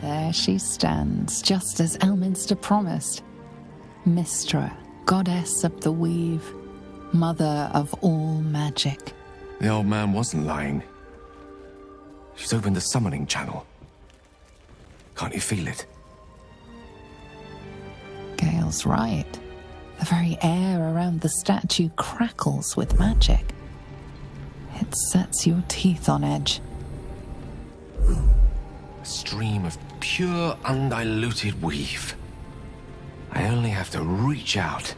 There she stands, just as Elminster promised. Mystra, goddess of the weave, mother of all magic. The old man wasn't lying. She's opened the summoning channel. Can't you feel it? Gale's right. The very air around the statue crackles with magic. It sets your teeth on edge. A stream of pure, undiluted weave. I only have to reach out,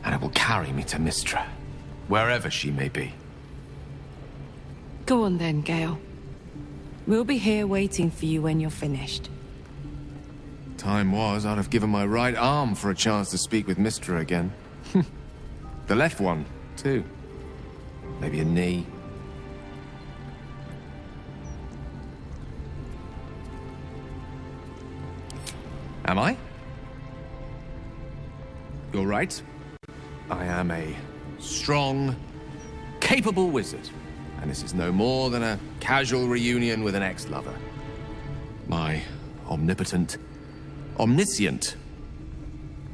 and it will carry me to Mystra, wherever she may be. Go on then, Gale. We'll be here waiting for you when you're finished. Time was, I'd have given my right arm for a chance to speak with Mystra again. The left one, too. Maybe a knee. Am I? You're right. I am a strong, capable wizard. And this is no more than a casual reunion with an ex-lover. My omnipotent, omniscient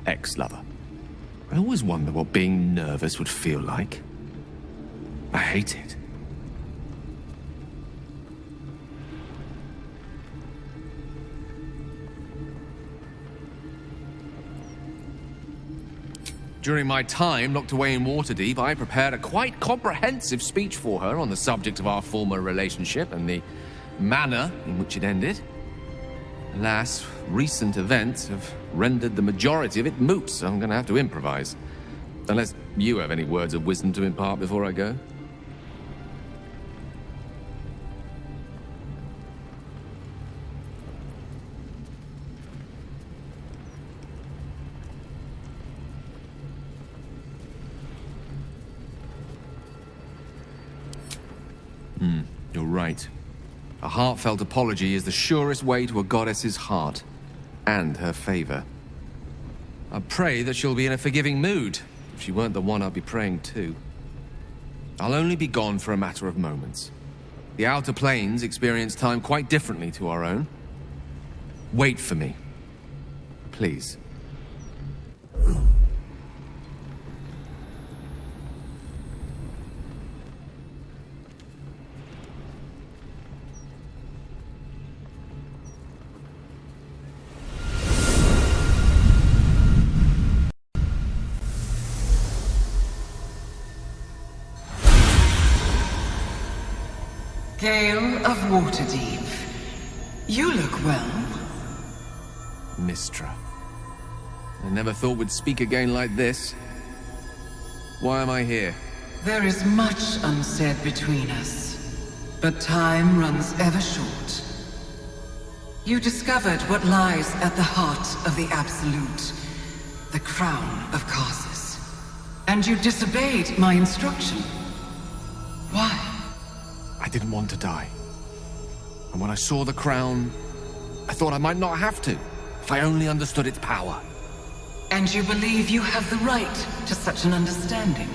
ex-lover. I always wonder what being nervous would feel like. I hate it. During my time locked away in Waterdeep, I prepared a quite comprehensive speech for her on the subject of our former relationship and the manner in which it ended. Alas, recent events have rendered the majority of it moot, so I'm going to have to improvise. Unless you have any words of wisdom to impart before I go. You're right. A heartfelt apology is the surest way to a goddess's heart, and her favor. I pray that she'll be in a forgiving mood, if she weren't the one I'd be praying to. I'll only be gone for a matter of moments. The Outer Planes experience time quite differently to our own. Wait for me. Please. Gale of Waterdeep. You look well. Mystra. I never thought we'd speak again like this. Why am I here? There is much unsaid between us, but time runs ever short. You discovered what lies at the heart of the Absolute, the crown of Karsus. And you disobeyed my instruction. Why? I didn't want to die. And when I saw the crown, I thought I might not have to, if I only understood its power. And you believe you have the right to such an understanding?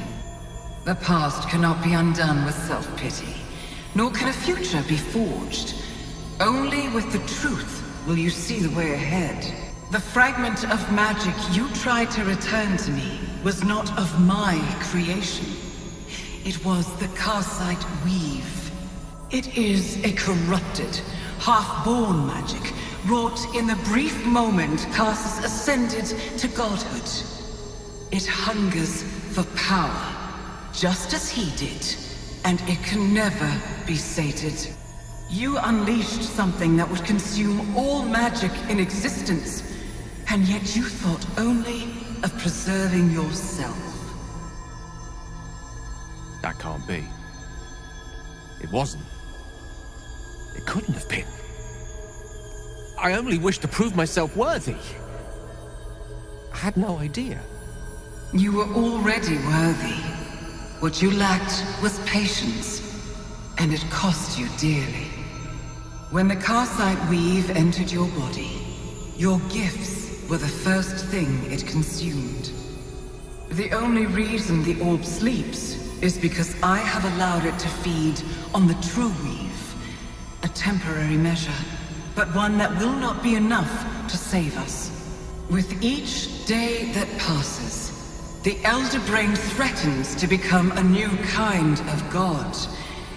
The past cannot be undone with self-pity, nor can a future be forged. Only with the truth will you see the way ahead. The fragment of magic you tried to return to me was not of my creation. It was the Karsite weave. It is a corrupted, half-born magic, wrought in the brief moment Karsus ascended to godhood. It hungers for power, just as he did, and it can never be sated. You unleashed something that would consume all magic in existence, and yet you thought only of preserving yourself. That can't be. It wasn't. It couldn't have been. I only wished to prove myself worthy. I had no idea. You were already worthy. What you lacked was patience, and it cost you dearly. When the Karsite weave entered your body, your gifts were the first thing it consumed. The only reason the orb sleeps is because I have allowed it to feed on the true weave. A temporary measure, but one that will not be enough to save us. With each day that passes, the Elder Brain threatens to become a new kind of god,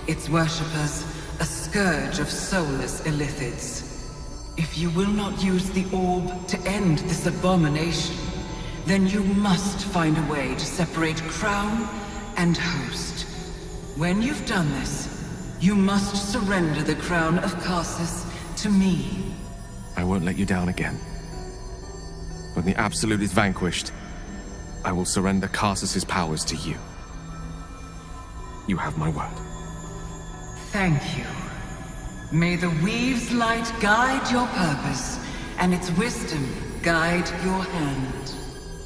its worshippers a scourge of soulless illithids. If you will not use the orb to end this abomination, then you must find a way to separate crown and host. When you've done this, you must surrender the crown of Karsus to me. I won't let you down again. When the Absolute is vanquished, I will surrender Karsus's powers to you. You have my word. Thank you. May the Weave's light guide your purpose, and its wisdom guide your hand.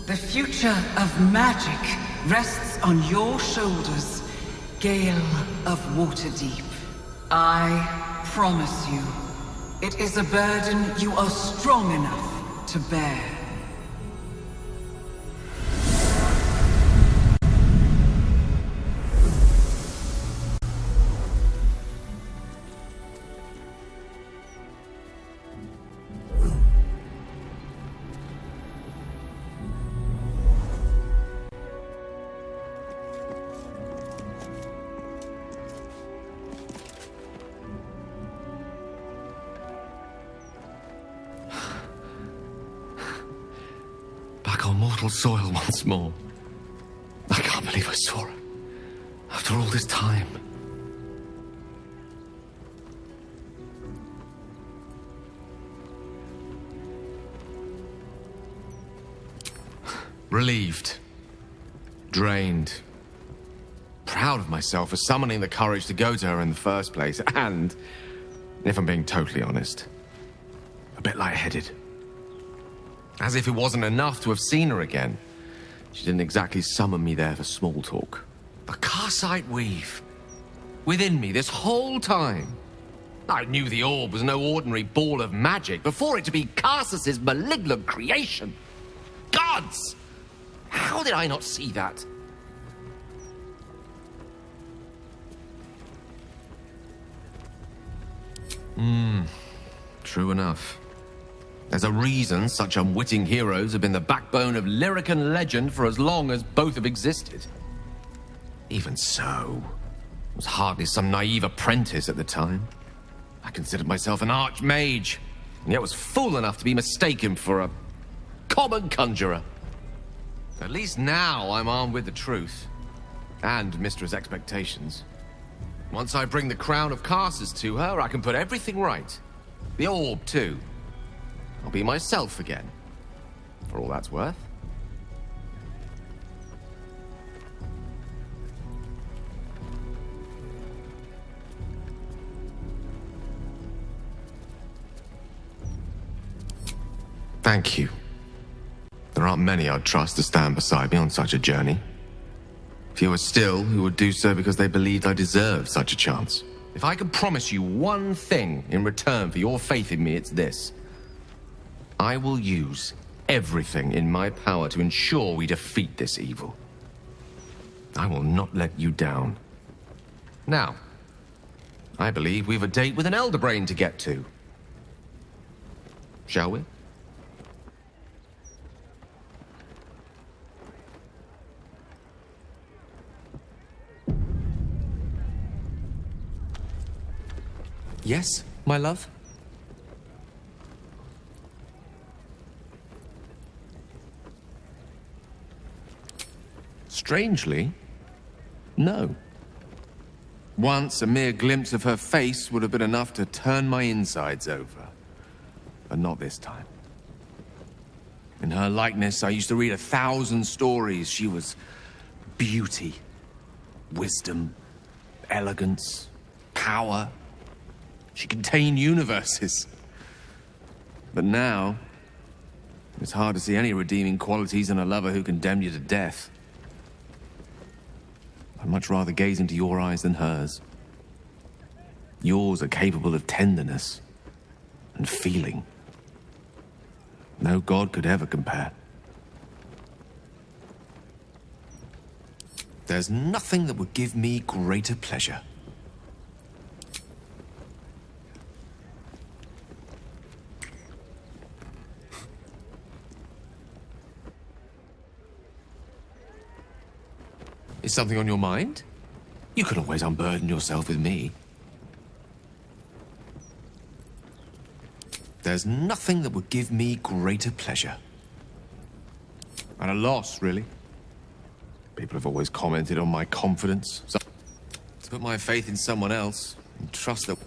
The future of magic rests on your shoulders, Gale of Waterdeep. I promise you, it is a burden you are strong enough to bear. Back on mortal soil once more. I can't believe I saw it. After all this time. Relieved. Drained. Proud of myself for summoning the courage to go to her in the first place. And, if I'm being totally honest, a bit lightheaded. As if it wasn't enough to have seen her again. She didn't exactly summon me there for small talk. The Karsite Weave. Within me this whole time. I knew the orb was no ordinary ball of magic before it to be Karsus's malignant creation. Gods! How did I not see that? True enough. There's a reason such unwitting heroes have been the backbone of lyric and legend for as long as both have existed. Even so, I was hardly some naive apprentice at the time. I considered myself an archmage, and yet was fool enough to be mistaken for a common conjurer. At least now I'm armed with the truth, and Mystra's expectations. Once I bring the crown of Karsus to her, I can put everything right. The orb, too. I'll be myself again, for all that's worth. Thank you. There aren't many I'd trust to stand beside me on such a journey. Fewer still who would do so because they believed I deserved such a chance. If I could promise you one thing in return for your faith in me, it's this. I will use everything in my power to ensure we defeat this evil. I will not let you down. Now, I believe we've a date with an Elder Brain to get to. Shall we? Yes, my love? Strangely, no. Once, a mere glimpse of her face would have been enough to turn my insides over. But not this time. In her likeness, I used to read 1,000 stories. She was beauty, wisdom, elegance, power. She contained universes. But now, it's hard to see any redeeming qualities in a lover who condemned you to death. I'd much rather gaze into your eyes than hers. Yours are capable of tenderness and feeling. No god could ever compare. There's nothing that would give me greater pleasure. Is something on your mind? You can always unburden yourself with me. There's nothing that would give me greater pleasure. At a loss, really. People have always commented on my confidence. So to put my faith in someone else and trust that...